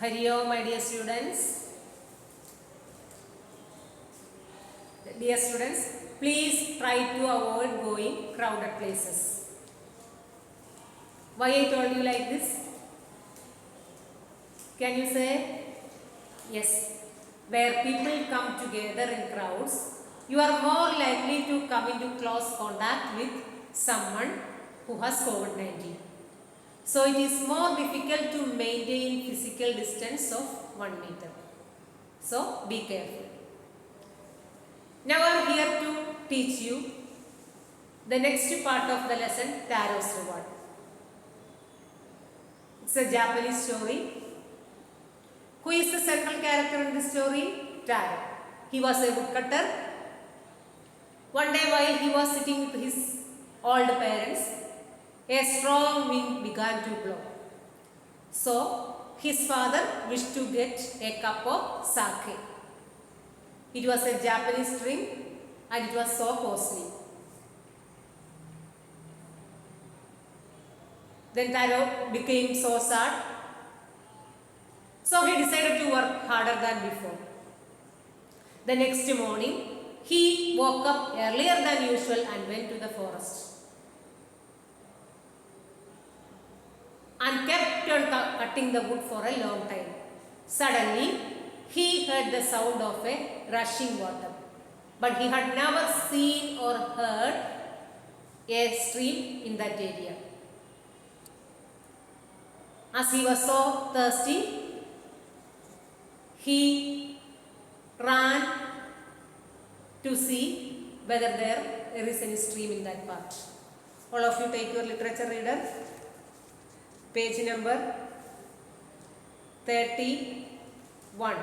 Hari Om, my dear students. Dear students, please try to avoid going crowded places. Why I told you like this? Can you say? Yes. Where people come together in crowds, you are more likely to come into close contact with someone who has COVID-19. So it is more difficult to maintain physical distance of 1 meter. So be careful. Now I am here to teach you the next part of the lesson, Taro's Reward. It's a Japanese story. Who is the central character in this story? Taro. He was a woodcutter. One day while he was sitting with his old parents, a strong wind began to blow. So his father wished to get a cup of sake. It was a Japanese drink and it was so costly. Then Taro became so sad. So he decided to work harder than before. The next morning, he woke up earlier than usual and went to the forest. And kept on cutting the wood for a long time. Suddenly, he heard the sound of a rushing water. But he had never seen or heard a stream in that area. As he was so thirsty, he ran to see whether there is any stream in that part. All of you take your literature reader. Page number 31.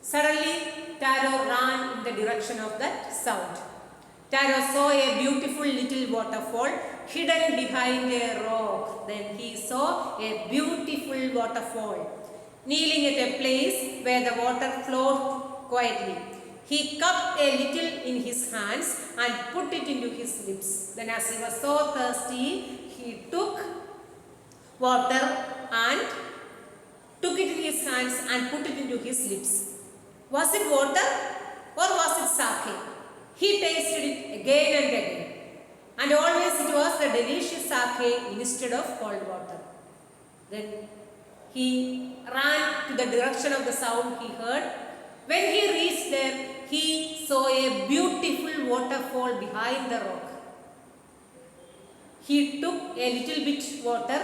Suddenly, Taro ran in the direction of that sound. Taro saw a beautiful little waterfall hidden behind a rock. Then he saw a beautiful waterfall kneeling at a place where the water flowed quietly. He cupped a little in his hands and put it into his lips. Then as he was so thirsty, he took water and took it in his hands and put it into his lips. Was it water or was it sake? He tasted it again and again. And always it was the delicious sake instead of cold water. Then he ran to the direction of the sound he heard. When he reached there, he saw a beautiful waterfall behind the rock. He took a little bit water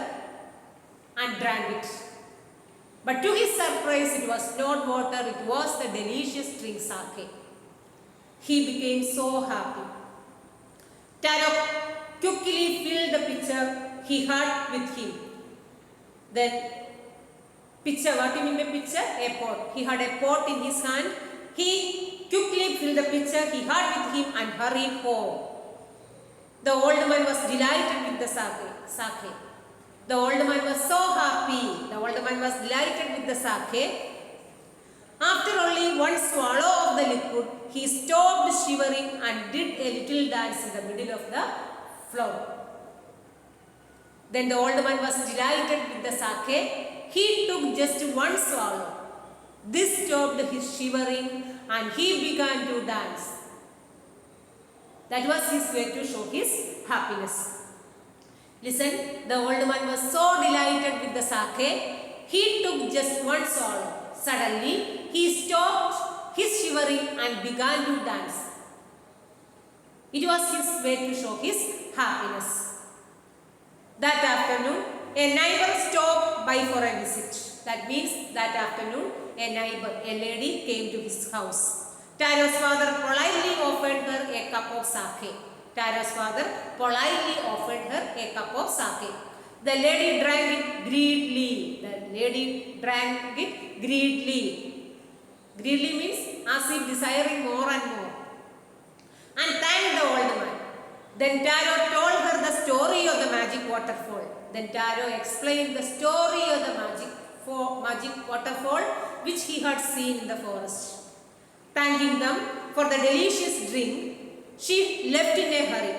and drank it. But to his surprise, it was not water, it was the delicious drink sake. He became so happy. Taro quickly filled the pitcher he had with him. Then, pitcher, what do you mean by pitcher? A pot. He had a pot in his hand. He quickly filled the pitcher he had with him and hurried home. The old man was delighted with the sake. The old man was so happy. The old man was delighted with the sake. After only one swallow of the liquid, he stopped shivering and did a little dance in the middle of the floor. Then the old man was delighted with the sake. He took just one swallow. This stopped his shivering and he began to dance. That was his way to show his happiness. Listen, the old man was so delighted with the sake. He took just one swallow. Suddenly, he stopped his shivering and began to dance. It was his way to show his happiness. That afternoon, a neighbor stopped by for a visit. That means that afternoon, a neighbor, a lady came to his house. Taro's father politely offered her a cup of sake. Taro's father politely offered her a cup of sake. The lady drank it greedily. Greedily means as if desiring more and more. And thanked the old man. Then Taro told her the story of the magic waterfall. Then Taro explained the story of the magic waterfall which he had seen in the forest. Thanking them for the delicious drink, she left in a hurry.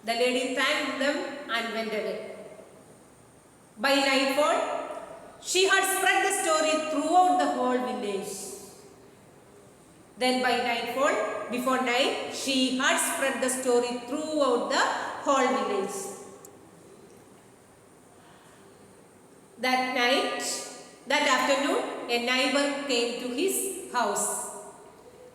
The lady thanked them and went away. By nightfall, she had spread the story throughout the whole village. Then by nightfall, before night, she had spread the story throughout the whole village. That night, that afternoon, a neighbor came to his house.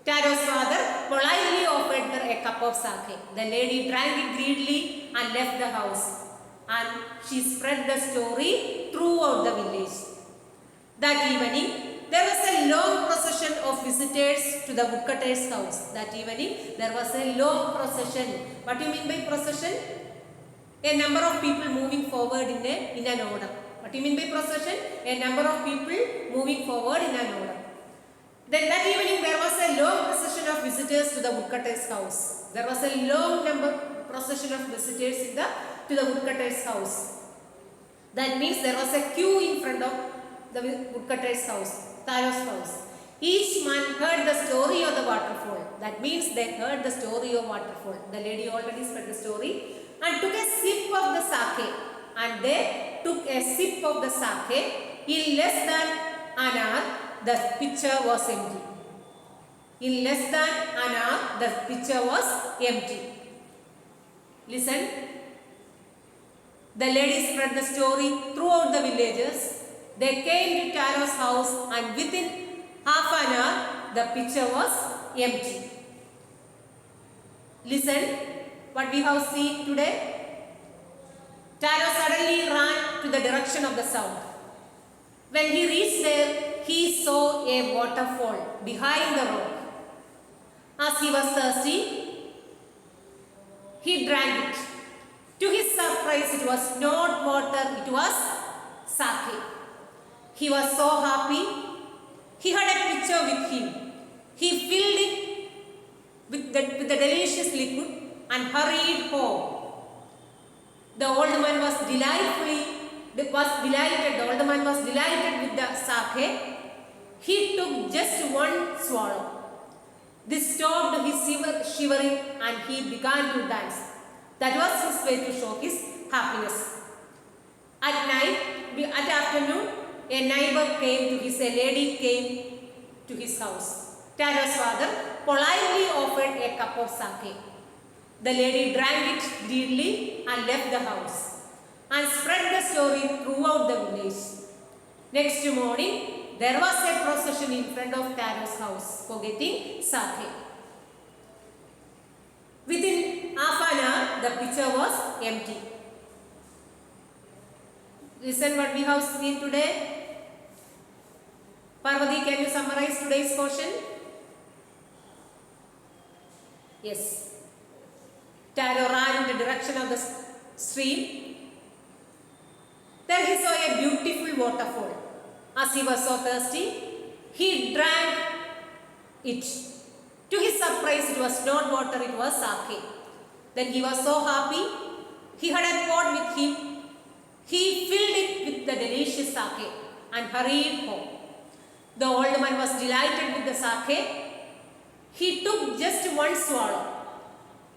Taro's father politely offered her a cup of sake. The lady drank it greedily and left the house. And she spread the story throughout the village. That evening, there was a long procession of visitors to the woodcutter's house. That evening, there was a long procession. What do you mean by procession? A number of people moving forward in an order. What do you mean by procession? A number of people moving forward in an order. Then that evening, there was a long procession of visitors to the woodcutter's house. There was a long procession of visitors to the woodcutter's house. That means there was a queue in front of the woodcutter's house, Taro's house. Each man heard the story of the waterfall. That means they heard the story of waterfall. The lady already spread the story and took a sip of the sake. And they took a sip of the sake. In less than an hour, the pitcher was empty. In less than an hour, the pitcher was empty. Listen. The lady spread the story throughout the villages. They came to Taro's house and within half an hour, the pitcher was empty. Listen what we have seen today. Taro suddenly ran to the direction of the sound. When he reached there, he saw a waterfall behind the rock. As he was thirsty, he drank it. To his surprise, it was not water, it was sake. He was so happy. He had a pitcher with him. He filled it with the delicious liquid and hurried home. The old man was delighted. The old man was delighted with the sake. He took just one swallow. This stopped his shivering and he began to dance. That was his way to show his happiness. At night, at afternoon, a lady came to his house. Taro's father politely offered a cup of sake. The lady drank it greedily and left the house and spread the story throughout the village. Next morning, there was a procession in front of Taro's house for getting sake. Within half an hour, the pitcher was empty. Listen what we have seen today. Parvati, can you summarize today's portion? Yes. Taro ran in the direction of the stream. There he saw a beautiful waterfall. As he was so thirsty, he drank it. To his surprise, it was not water, it was sake. Then he was so happy. He had a pot with him. He filled it with the delicious sake and hurried home. The old man was delighted with the sake. He took just one swallow.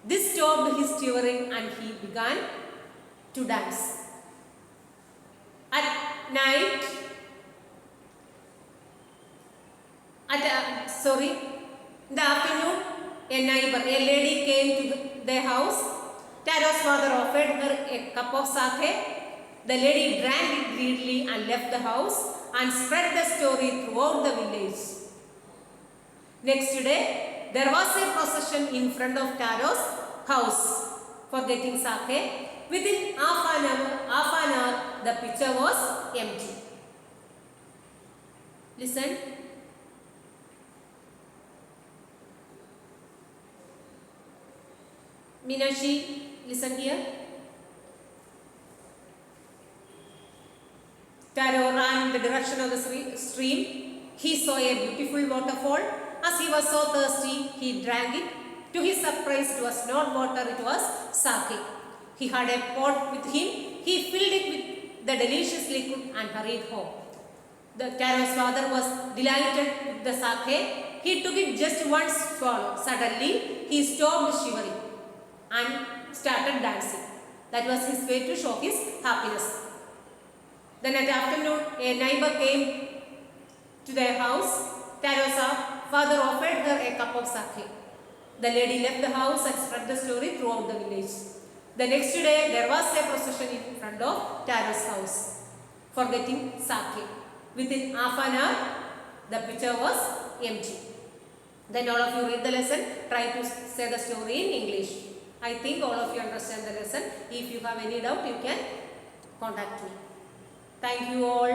This stopped his shivering and he began to dance. At night, in the afternoon, a lady came to their house. Taro's father offered her a cup of sake. The lady drank it greedily and left the house and spread the story throughout the village. Next day, there was a procession in front of Taro's house for getting sake. Within half an hour, the pitcher was empty. Listen. Minashi, listen here. Taro ran in the direction of the stream. He saw a beautiful waterfall. As he was so thirsty, he drank it. To his surprise, it was not water, it was sake. He had a pot with him. He filled it with the delicious liquid and hurried home. The Taro's father was delighted with the sake. He took it just one swallow. Suddenly, he stopped shivering and started dancing. That was his way to show his happiness. Then at afternoon, a neighbor came to their house. Teresa's father offered her a cup of sake. The lady left the house and spread the story throughout the village. The next day, there was a procession in front of Taro's house for getting sake. Within half an hour, the pitcher was empty. Then all of you read the lesson, try to say the story in English. I think all of you understand the lesson. If you have any doubt, you can contact me. Thank you all.